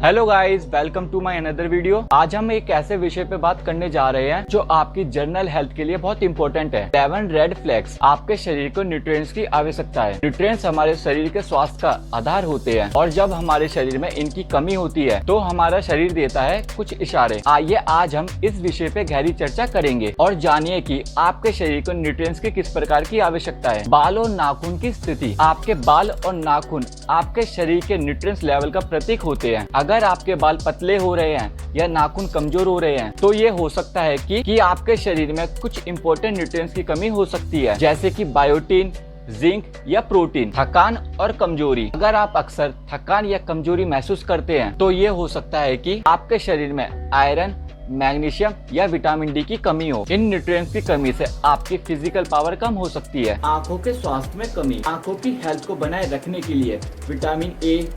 Hello guys, welcome to my another video. आज हम एक ऐसे विषय पे बात करने जा रहे हैं जो आपकी जनरल हेल्थ के लिए बहुत इंपॉर्टेंट है। 7 रेड फ्लैग्स आपके शरीर को न्यूट्रिएंट्स की आवश्यकता है। न्यूट्रिएंट्स हमारे शरीर के स्वास्थ्य का आधार होते हैं और जब हमारे शरीर में इनकी कमी होती है तो हमारा शरीर देता है कुछ इशारे। आइए आज हम इस विषय पे गहरी चर्चा करेंगे और जानिए कि आपके शरीर को न्यूट्रिएंट्स की किस प्रकार की आवश्यकता है। बाल और नाखून की स्थिति। आपके बाल और नाखून आपके शरीर के न्यूट्रिएंट्स लेवल का प्रतीक होते हैं। अगर आपके बाल पतले हो रहे हैं या नाखून कमजोर हो रहे हैं तो ये हो सकता है कि आपके शरीर में कुछ इंपॉर्टेंट न्यूट्रिएंट्स की कमी हो सकती है, जैसे कि बायोटिन, जिंक या प्रोटीन। थकान और कमजोरी। अगर आप अक्सर थकान या कमजोरी महसूस करते हैं तो ये हो सकता है कि आपके शरीर में आयरन, मैग्नीशियम या विटामिन डी की कमी हो। इन न्यूट्रिएंट्स की कमी से आपकी फिजिकल पावर कम हो सकती है। आंखों के स्वास्थ्य में कमी। आंखों की हेल्थ को बनाए रखने के लिए विटामिन ए,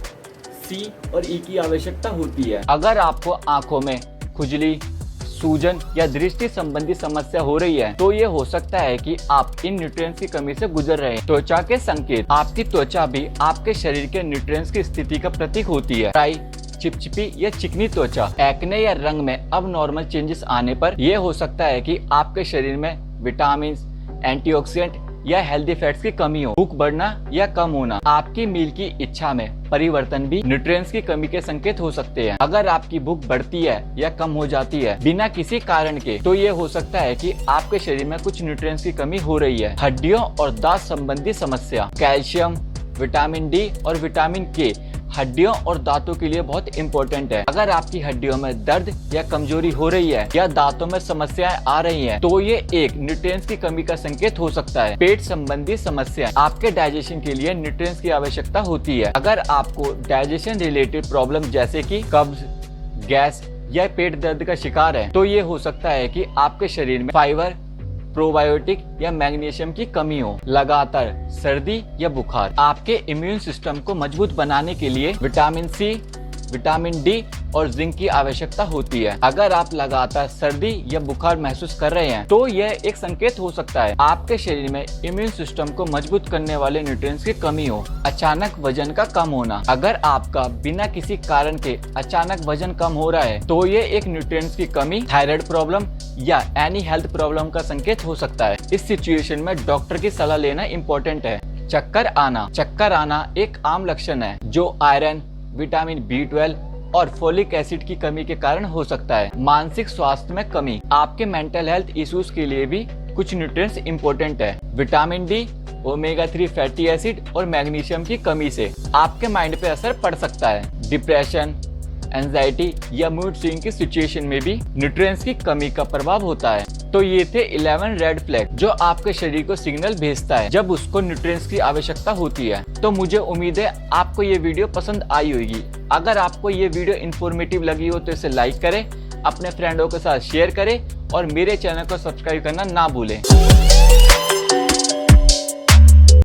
सी और ई की आवश्यकता होती है। अगर आपको आंखों में खुजली, सूजन या दृष्टि संबंधी समस्या हो रही है तो ये हो सकता है कि आप इन न्यूट्रिएंट्स की कमी से गुजर रहे हैं। त्वचा के संकेत। आपकी त्वचा भी आपके शरीर के न्यूट्रिएंट्स की स्थिति का प्रतीक होती है। ड्राई, चिपचिपी या चिकनी त्वचा। एक्ने या रंग में अब नॉर्मल चेंजेस आने पर यह हो सकता है कि आपके शरीर में विटामिन, एंटीऑक्सीडेंट या हेल्दी फैट्स की कमी हो। भूख बढ़ना या कम होना। आपकी मील की इच्छा में परिवर्तन भी न्यूट्रिएंट्स की कमी के संकेत हो सकते हैं। अगर आपकी भूख बढ़ती है या कम हो जाती है बिना किसी कारण के तो ये हो सकता है कि आपके शरीर में कुछ न्यूट्रिएंट्स की कमी हो रही है। हड्डियों और दांत संबंधी समस्या। कैल्शियम, विटामिन डी और विटामिन के हड्डियों और दांतों के लिए बहुत इंपॉर्टेंट है। अगर आपकी हड्डियों में दर्द या कमजोरी हो रही है या दांतों में समस्याएं आ रही हैं, तो ये एक न्यूट्रिएंट्स की कमी का संकेत हो सकता है। पेट संबंधी समस्या। आपके डाइजेशन के लिए न्यूट्रिएंट्स की आवश्यकता होती है। अगर आपको डाइजेशन रिलेटेड प्रॉब्लम जैसे कि कब्ज, गैस या पेट दर्द का शिकार है तो ये हो सकता है कि आपके शरीर में फाइबर, प्रोबायोटिक या मैग्नीशियम की कमी हो। लगातार सर्दी या बुखार। आपके इम्यून सिस्टम को मजबूत बनाने के लिए विटामिन सी, विटामिन डी और जिंक की आवश्यकता होती है। अगर आप लगातार सर्दी या बुखार महसूस कर रहे हैं तो यह एक संकेत हो सकता है आपके शरीर में इम्यून सिस्टम को मजबूत करने वाले न्यूट्रिएंट्स की कमी हो। अचानक वजन का कम होना। अगर आपका बिना किसी कारण के अचानक वजन कम हो रहा है तो ये एक न्यूट्रिएंट्स की कमी, थायराइड प्रॉब्लम या एनी हेल्थ प्रॉब्लम का संकेत हो सकता है। इस सिचुएशन में डॉक्टर की सलाह लेना इम्पोर्टेंट है। चक्कर आना। चक्कर आना एक आम लक्षण है जो आयरन, विटामिन B12 और फोलिक एसिड की कमी के कारण हो सकता है। मानसिक स्वास्थ्य में कमी। आपके मेंटल हेल्थ इश्यूज के लिए भी कुछ न्यूट्रिएंट्स इंपॉर्टेंट है। Vitamin D, omega 3 fatty acid और मैग्नीशियम की कमी से आपके माइंड पे असर पड़ सकता है। डिप्रेशन, एंजाइटी या मूड स्विंग की सिचुएशन में भी न्यूट्रिएंट्स की कमी का प्रभाव होता है। तो ये थे 11 रेड फ्लैग जो आपके शरीर को सिग्नल भेजता है जब उसको न्यूट्रिएंट्स की आवश्यकता होती है। तो मुझे उम्मीद है आपको ये वीडियो पसंद आई होगी। अगर आपको ये वीडियो इन्फॉर्मेटिव लगी हो तो इसे लाइक करें, अपने फ्रेंडों के साथ शेयर करें और मेरे चैनल को सब्सक्राइब करना ना भूलें।